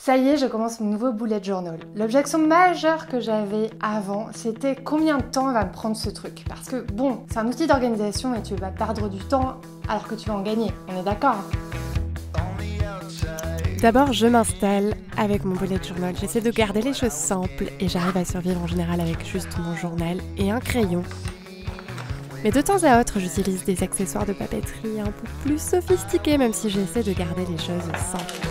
Ça y est, je commence mon nouveau bullet journal. L'objection majeure que j'avais avant, c'était combien de temps va me prendre ce truc. Parce que bon, c'est un outil d'organisation et tu vas perdre du temps alors que tu vas en gagner, on est d'accord? D'abord, je m'installe avec mon bullet journal. J'essaie de garder les choses simples et j'arrive à survivre en général avec juste mon journal et un crayon. Mais de temps à autre, j'utilise des accessoires de papeterie un peu plus sophistiqués, même si j'essaie de garder les choses simples.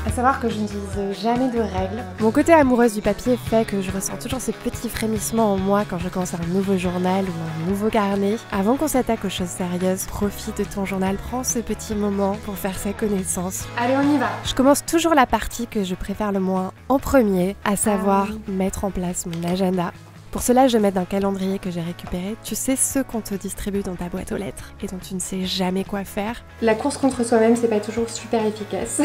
À savoir que je n'utilise jamais de règles. Mon côté amoureuse du papier fait que je ressens toujours ces petits frémissements en moi quand je commence un nouveau journal ou un nouveau carnet. Avant qu'on s'attaque aux choses sérieuses, profite de ton journal, prends ce petit moment pour faire sa connaissance. Allez, on y va! Je commence toujours la partie que je préfère le moins en premier, à savoir mettre en place mon agenda. Pour cela, je vais mettre un calendrier que j'ai récupéré. Tu sais, ceux qu'on te distribue dans ta boîte aux lettres et dont tu ne sais jamais quoi faire. La course contre soi-même, c'est pas toujours super efficace.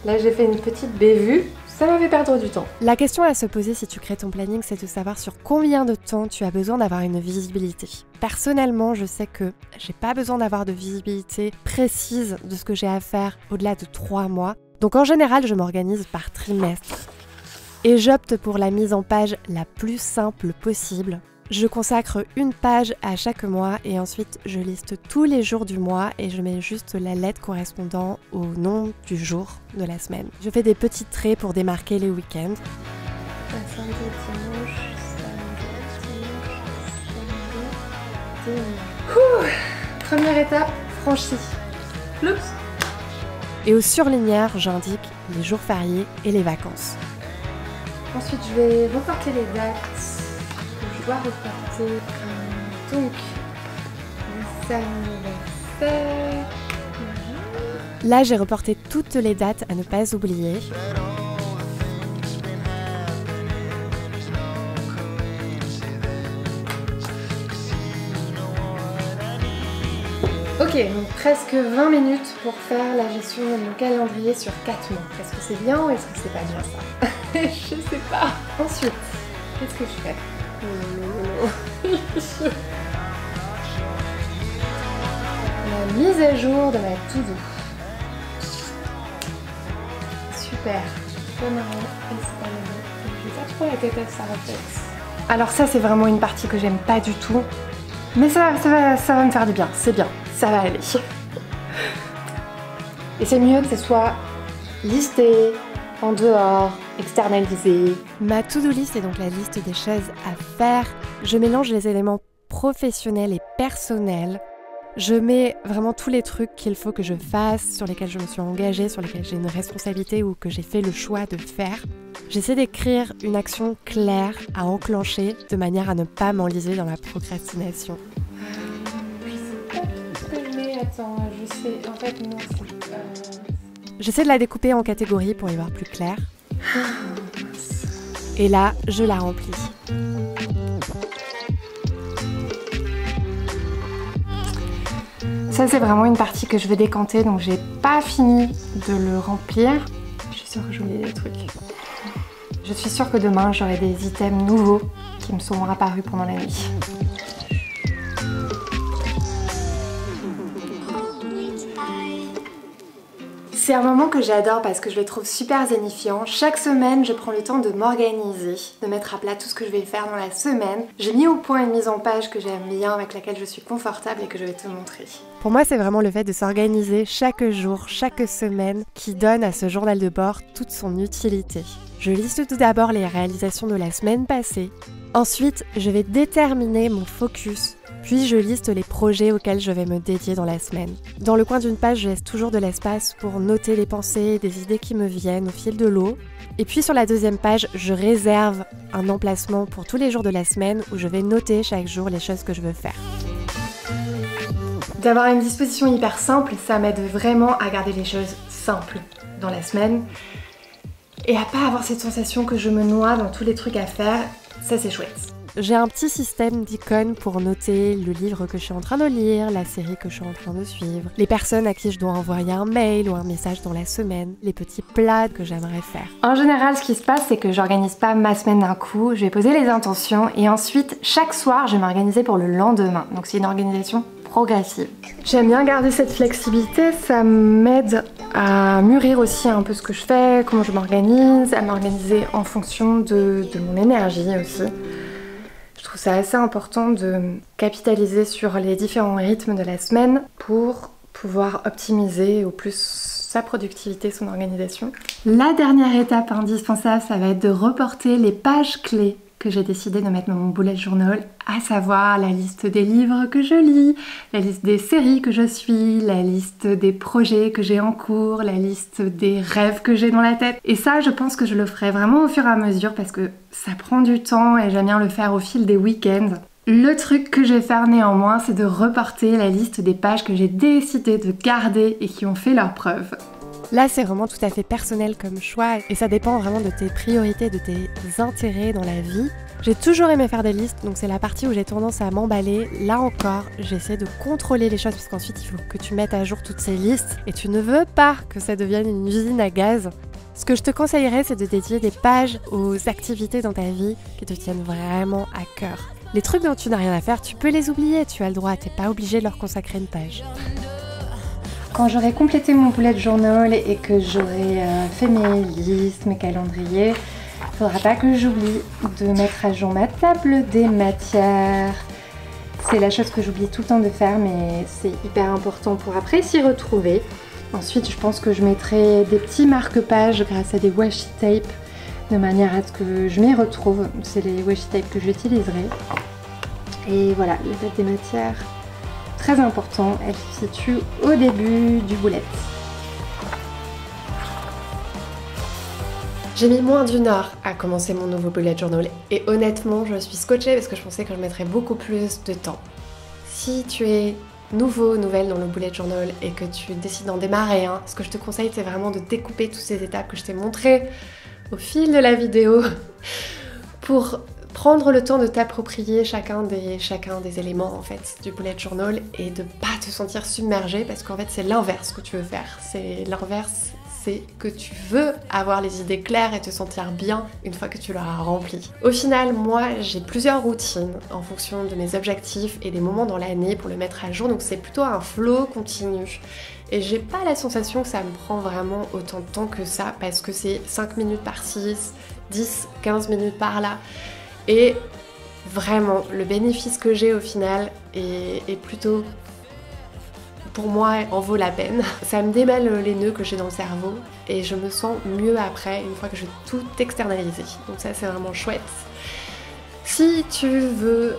Là, j'ai fait une petite bévue. Ça m'a fait perdre du temps. La question à se poser si tu crées ton planning, c'est de savoir sur combien de temps tu as besoin d'avoir une visibilité. Personnellement, je sais que j'ai pas besoin d'avoir de visibilité précise de ce que j'ai à faire au-delà de 3 mois. Donc en général, je m'organise par trimestre. Et j'opte pour la mise en page la plus simple possible. Je consacre une page à chaque mois et ensuite je liste tous les jours du mois et je mets juste la lettre correspondant au nom du jour de la semaine. Je fais des petits traits pour démarquer les week-ends. Samedi, dimanche. Première étape franchie. Oups. Et au surligneur, j'indique les jours fériés et les vacances. Ensuite, je vais reporter les dates que je dois reporter. Donc, les anniversaires. Là, j'ai reporté toutes les dates à ne pas oublier. Ok, donc presque 20 minutes pour faire la gestion de mon calendrier sur 4 mois. Est-ce que c'est bien ou est-ce que c'est pas bien ça? Je sais pas. Ensuite, qu'est-ce que je fais? La mise à jour de ma to-do. Super. J'ai pas trop la tête à ça en fait. Alors ça c'est vraiment une partie que j'aime pas du tout. Mais ça va me faire du bien, c'est bien, ça va aller. Et c'est mieux que ce soit listé, en dehors, externalisé. Ma to-do list est donc la liste des choses à faire. Je mélange les éléments professionnels et personnels. Je mets vraiment tous les trucs qu'il faut que je fasse, sur lesquels je me suis engagée, sur lesquels j'ai une responsabilité ou que j'ai fait le choix de faire. J'essaie d'écrire une action claire à enclencher de manière à ne pas m'enliser dans la procrastination. Attends, je sais, en fait non, J'essaie de la découper en catégories pour y voir plus clair. Et là, je la remplis. Ça c'est vraiment une partie que je vais décanter, donc j'ai pas fini de le remplir. Je suis sûre que j'oublie des trucs. Je suis sûre que demain j'aurai des items nouveaux qui me seront apparus pendant la nuit. C'est un moment que j'adore parce que je le trouve super zénifiant. Chaque semaine, je prends le temps de m'organiser, de mettre à plat tout ce que je vais faire dans la semaine. J'ai mis au point une mise en page que j'aime bien, avec laquelle je suis confortable et que je vais te montrer. Pour moi, c'est vraiment le fait de s'organiser chaque jour, chaque semaine, qui donne à ce journal de bord toute son utilité. Je liste tout d'abord les réalisations de la semaine passée. Ensuite, je vais déterminer mon focus. Puis je liste les projets auxquels je vais me dédier dans la semaine. Dans le coin d'une page, je laisse toujours de l'espace pour noter les pensées, des idées qui me viennent au fil de l'eau. Et puis sur la deuxième page, je réserve un emplacement pour tous les jours de la semaine où je vais noter chaque jour les choses que je veux faire. D'avoir une disposition hyper simple, ça m'aide vraiment à garder les choses simples dans la semaine et à pas avoir cette sensation que je me noie dans tous les trucs à faire. Ça c'est chouette. J'ai un petit système d'icônes pour noter le livre que je suis en train de lire, la série que je suis en train de suivre, les personnes à qui je dois envoyer un mail ou un message dans la semaine, les petits plats que j'aimerais faire. En général, ce qui se passe, c'est que j'organise pas ma semaine d'un coup, je vais poser les intentions et ensuite, chaque soir, je vais m'organiser pour le lendemain. Donc c'est une organisation progressive. J'aime bien garder cette flexibilité, ça m'aide à mûrir aussi un peu ce que je fais, comment je m'organise, à m'organiser en fonction de mon énergie aussi. Je trouve ça assez important de capitaliser sur les différents rythmes de la semaine pour pouvoir optimiser au plus sa productivité, son organisation. La dernière étape indispensable, ça va être de reporter les pages clés que j'ai décidé de mettre dans mon bullet journal, à savoir la liste des livres que je lis, la liste des séries que je suis, la liste des projets que j'ai en cours, la liste des rêves que j'ai dans la tête. Et ça, je pense que je le ferai vraiment au fur et à mesure parce que ça prend du temps et j'aime bien le faire au fil des week-ends. Le truc que je vais faire néanmoins, c'est de reporter la liste des pages que j'ai décidé de garder et qui ont fait leurs preuves. Là, c'est vraiment tout à fait personnel comme choix et ça dépend vraiment de tes priorités, de tes intérêts dans la vie. J'ai toujours aimé faire des listes, donc c'est la partie où j'ai tendance à m'emballer. Là encore, j'essaie de contrôler les choses parce qu'ensuite, il faut que tu mettes à jour toutes ces listes et tu ne veux pas que ça devienne une usine à gaz. Ce que je te conseillerais, c'est de dédier des pages aux activités dans ta vie qui te tiennent vraiment à cœur. Les trucs dont tu n'as rien à faire, tu peux les oublier, tu as le droit, t'es pas obligé de leur consacrer une page. Quand j'aurai complété mon bullet journal et que j'aurai fait mes listes, mes calendriers, il faudra pas que j'oublie de mettre à jour ma table des matières. C'est la chose que j'oublie tout le temps de faire, mais c'est hyper important pour après s'y retrouver. Ensuite, je pense que je mettrai des petits marque-pages grâce à des washi tape, de manière à ce que je m'y retrouve. C'est les washi tape que j'utiliserai. Et voilà, la date des matières. Très important, elle se situe au début du bullet. J'ai mis moins d'1 heure à commencer mon nouveau bullet journal et honnêtement je suis scotchée parce que je pensais que je mettrais beaucoup plus de temps. Si tu es nouvelle dans le bullet journal et que tu décides d'en démarrer un, ce que je te conseille c'est vraiment de découper toutes ces étapes que je t'ai montrées au fil de la vidéo pour prendre le temps de t'approprier chacun des éléments en fait du bullet journal et de pas te sentir submergé parce qu'en fait c'est l'inverse que tu veux faire. C'est l'inverse, c'est que tu veux avoir les idées claires et te sentir bien une fois que tu l'auras rempli. Au final, moi j'ai plusieurs routines en fonction de mes objectifs et des moments dans l'année pour le mettre à jour, donc c'est plutôt un flow continu. Et j'ai pas la sensation que ça me prend vraiment autant de temps que ça parce que c'est 5 minutes par-ci, 10, 15 minutes par-là. Et vraiment, le bénéfice que j'ai au final est plutôt, pour moi, en vaut la peine. Ça me démêle les nœuds que j'ai dans le cerveau et je me sens mieux après, une fois que j'ai tout externalisé. Donc ça, c'est vraiment chouette. Si tu veux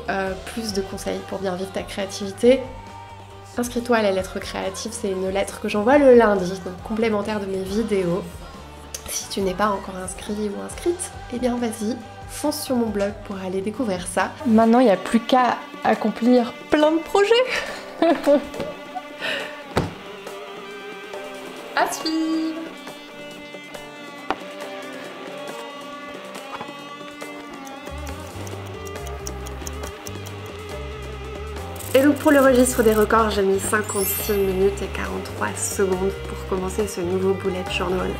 plus de conseils pour bien vivre ta créativité, inscris-toi à la lettre créative. C'est une lettre que j'envoie le lundi, donc complémentaire de mes vidéos. Si tu n'es pas encore inscrit ou inscrite, eh bien vas-y, fonce sur mon blog pour aller découvrir ça. Maintenant, il n'y a plus qu'à accomplir plein de projets. À suivre. Et donc pour le registre des records, j'ai mis 56 minutes et 43 secondes pour commencer ce nouveau bullet journal.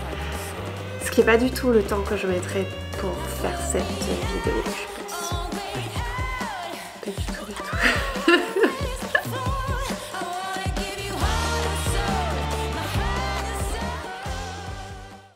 Ce qui n'est pas du tout le temps que je mettrai pour faire cette vidéo, je pense. Pas du tout.